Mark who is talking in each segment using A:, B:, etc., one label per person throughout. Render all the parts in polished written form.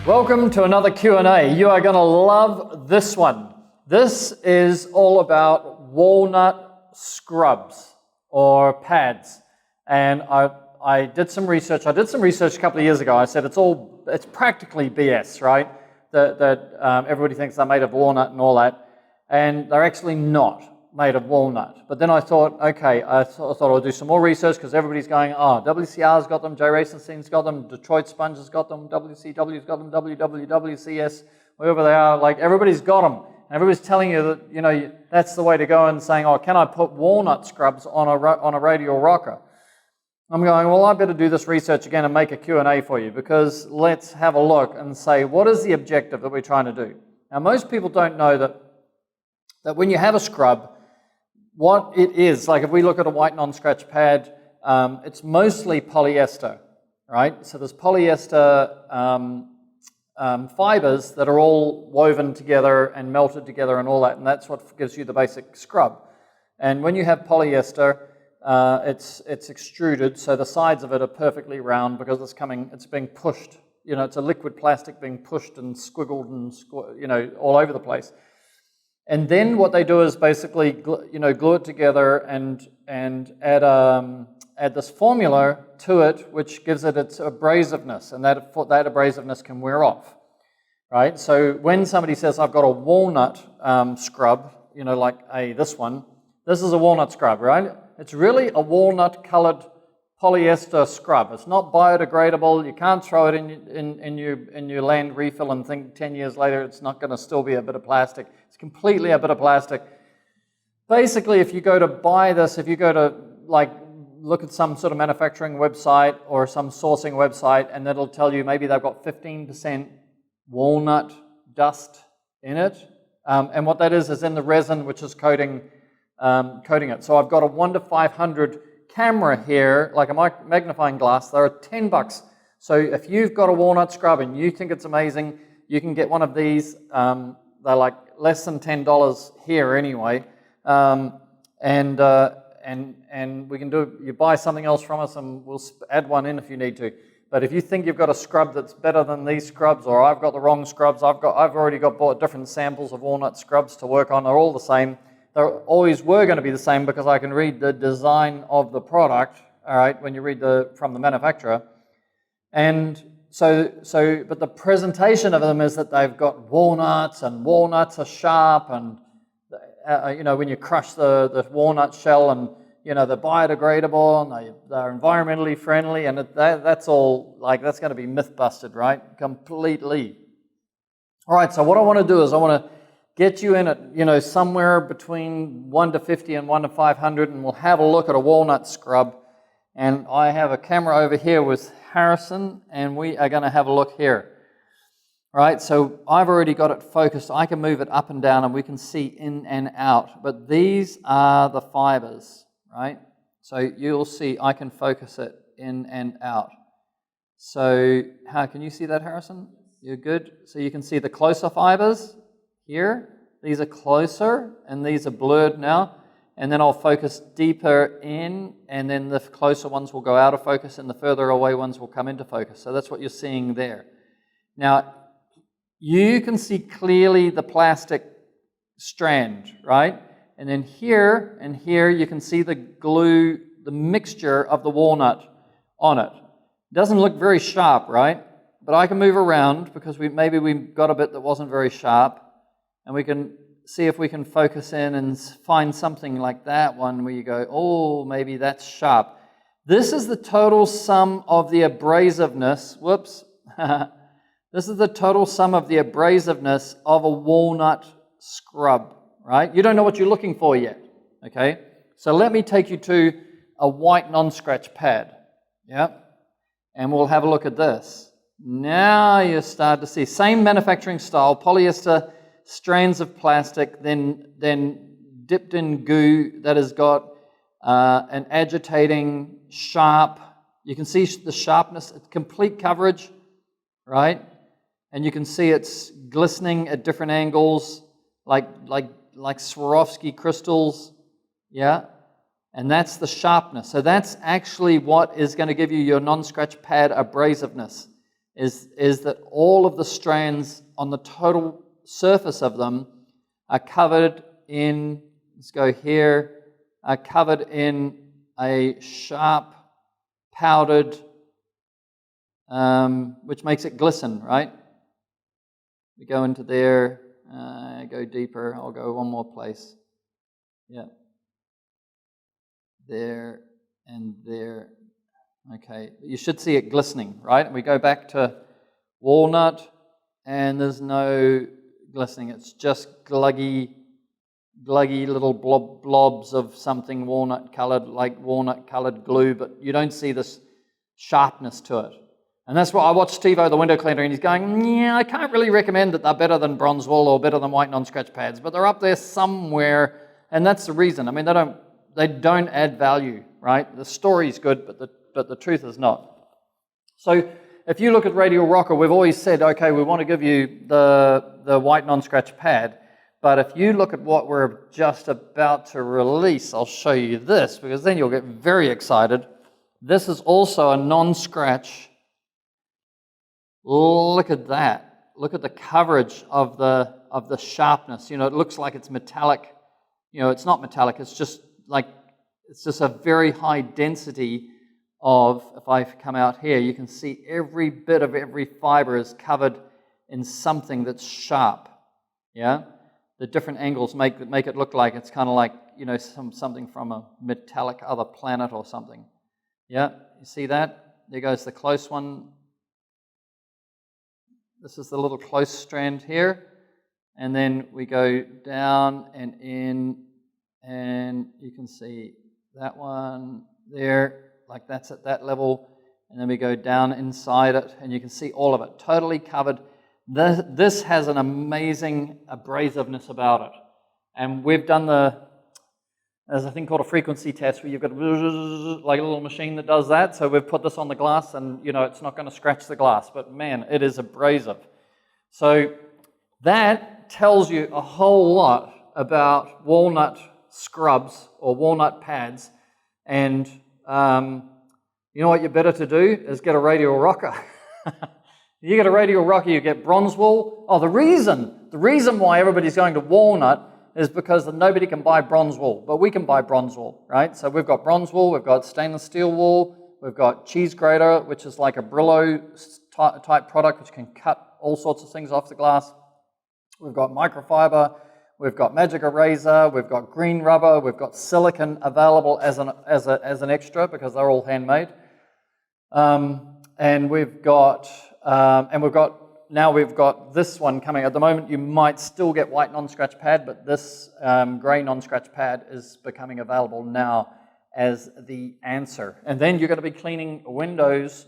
A: Welcome to another Q&A. You are going to love this one. This is all about walnut scrubs or pads. And I did some research. I did some research a couple of years ago. I said it's practically BS, right? That everybody thinks they're made of walnut and all that. And they're actually not made of walnut. But then I thought, okay, I thought I'll do some more research because everybody's going, oh, WCR's got them, Jay Racenstein's got them, Detroit Sponge has got them, WCW's got them, WWWCS, wherever they are, like everybody's got them. And everybody's telling you that, you know, that's the way to go and saying, oh, can I put walnut scrubs on a radial rocker? I'm going, well, I better do this research again and make a Q&A for you because let's have a look and say, what is the objective that we're trying to do? Now, most people don't know that when you have a scrub, what it is, like if we look at a white non-scratch pad, it's mostly polyester, right? So there's polyester fibers that are all woven together and melted together and all that, and that's what gives you the basic scrub. And when you have polyester, it's extruded, so the sides of it are perfectly round because it's being pushed. You know, it's a liquid plastic being pushed and squiggled and all over the place. And then what they do is basically, glue it together and add this formula to it, which gives it its abrasiveness, and that abrasiveness can wear off, right? So when somebody says, I've got a walnut scrub, like this one, this is a walnut scrub, right? It's really a walnut-colored polyester scrub. It's not biodegradable. You can't throw it in your land refill and think 10 years later it's not going to still be a bit of plastic. It's completely a bit of plastic. Basically, if you go to buy this, if you go to look at some sort of manufacturing website or some sourcing website, and it'll tell you maybe they've got 15% walnut dust in it, and what that is in the resin which is coating it. So I've got a 1:500 camera here, like a magnifying glass. They're $10. So if you've got a walnut scrub and you think it's amazing, you can get one of these. They're like less than $10 here anyway, and we can do. You buy something else from us, and we'll add one in if you need to. But if you think you've got a scrub that's better than these scrubs, or I've got the wrong scrubs, I've already bought different samples of walnut scrubs to work on. They're all the same. They always were going to be the same because I can read the design of the product, all right, when you read from the manufacturer. And but the presentation of them is that they've got walnuts, and walnuts are sharp, and, when you crush the walnut shell, and, they're biodegradable, and they're environmentally friendly, and that's all, that's going to be myth busted, right? Completely. All right, so what I want to do is I want to get you in at, somewhere between 1 to 50 and 1 to 500, and we'll have a look at a walnut scrub. And I have a camera over here with Harrison, and we are going to have a look here. All right, so I've already got it focused. I can move it up and down, and we can see in and out. But these are the fibers, right? So you'll see I can focus it in and out. So how can you see that, Harrison? You're good? So you can see the closer fibers here. These are closer, and these are blurred now. And then I'll focus deeper in, and then the closer ones will go out of focus, and the further away ones will come into focus. So that's what you're seeing there. Now, you can see clearly the plastic strand, right? And then here and here, you can see the glue, the mixture of the walnut on it. It doesn't look very sharp, right? But I can move around because maybe we got a bit that wasn't very sharp. And we can see if we can focus in and find something like that one where you go, oh, maybe that's sharp. This is the total sum of the abrasiveness. Whoops. This is the total sum of the abrasiveness of a walnut scrub, right? You don't know what you're looking for yet, okay? So let me take you to a white non-scratch pad, yeah? And we'll have a look at this. Now you start to see, same manufacturing style, polyester strands of plastic, then dipped in goo that has got an agitating, sharp, you can see the sharpness, it's complete coverage, right? And you can see it's glistening at different angles, like Swarovski crystals, yeah? And that's the sharpness. So that's actually what is going to give you your non-scratch pad abrasiveness. is that all of the strands on the total surface of them are covered in, let's go here, are covered in a sharp powdered, which makes it glisten, right? We go into there, go deeper, I'll go one more place. Yeah. There and there. Okay, you should see it glistening, right? And we go back to walnut, and there's no glistening. It's just gluggy little blobs of something walnut-colored, like walnut-colored glue, but you don't see this sharpness to it. And that's why I watched Steve-O, the window cleaner, and he's going, yeah, I can't really recommend that they're better than bronze wool or better than white non-scratch pads, but they're up there somewhere, and that's the reason. I mean, they don't add value, right? The story's good, but the truth is not. So if you look at Radial Rocker, we've always said, okay, we want to give you the white non-scratch pad, but if you look at what we're just about to release, I'll show you this, because then you'll get very excited. This is also a non-scratch. Look at that. Look at the coverage of the sharpness. You know, it looks like it's metallic. You know, it's not metallic. It's just a very high density of, if I come out here, you can see every bit of every fiber is covered in something that's sharp. Yeah? The different angles make it look like it's kind of like, you know, something from a metallic other planet or something. Yeah? You see that? There goes the close one. This is the little close strand here. And then we go down and in, and you can see that one there, like that's at that level. And then we go down inside it, and you can see all of it, totally covered. This has an amazing abrasiveness about it. And we've done there's a thing called a frequency test where you've got like a little machine that does that. So we've put this on the glass, and you know it's not going to scratch the glass, but man, it is abrasive. So that tells you a whole lot about walnut scrubs or walnut pads. And you know what you're better to do is get a Radial Rocker. You get a Radial Rocker, you get bronze wool. Oh, the reason why everybody's going to walnut is because nobody can buy bronze wool, but we can buy bronze wool, right? So we've got bronze wool, we've got stainless steel wool, we've got cheese grater, which is like a Brillo type product, which can cut all sorts of things off the glass. We've got microfiber, we've got magic eraser, we've got green rubber, we've got silicone available as an extra because they're all handmade. And we've got this one coming. At the moment, you might still get white non-scratch pad, but this grey non-scratch pad is becoming available now as the answer. And then you're going to be cleaning windows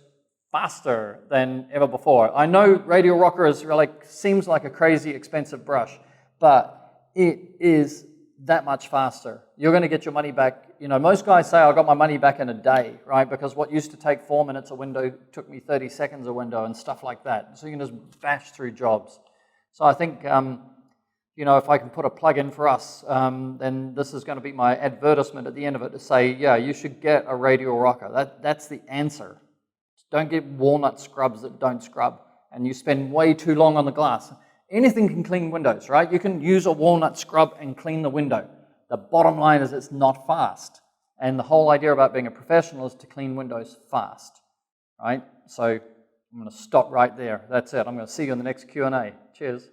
A: faster than ever before. I know Radial Rocker is seems like a crazy expensive brush, but it is that much faster. You're going to get your money back. You know, most guys say, I got my money back in a day, right? Because what used to take 4 minutes a window took me 30 seconds a window and stuff like that. So you can just bash through jobs. So I think, you know, if I can put a plug in for us, then this is going to be my advertisement at the end of it to say, yeah, you should get a Radial Rocker. That's the answer. Don't get walnut scrubs that don't scrub, and you spend way too long on the glass. Anything can clean windows, right? You can use a walnut scrub and clean the window. The bottom line is it's not fast. And the whole idea about being a professional is to clean windows fast, right? So I'm going to stop right there. That's it. I'm going to see you in the next Q&A. Cheers.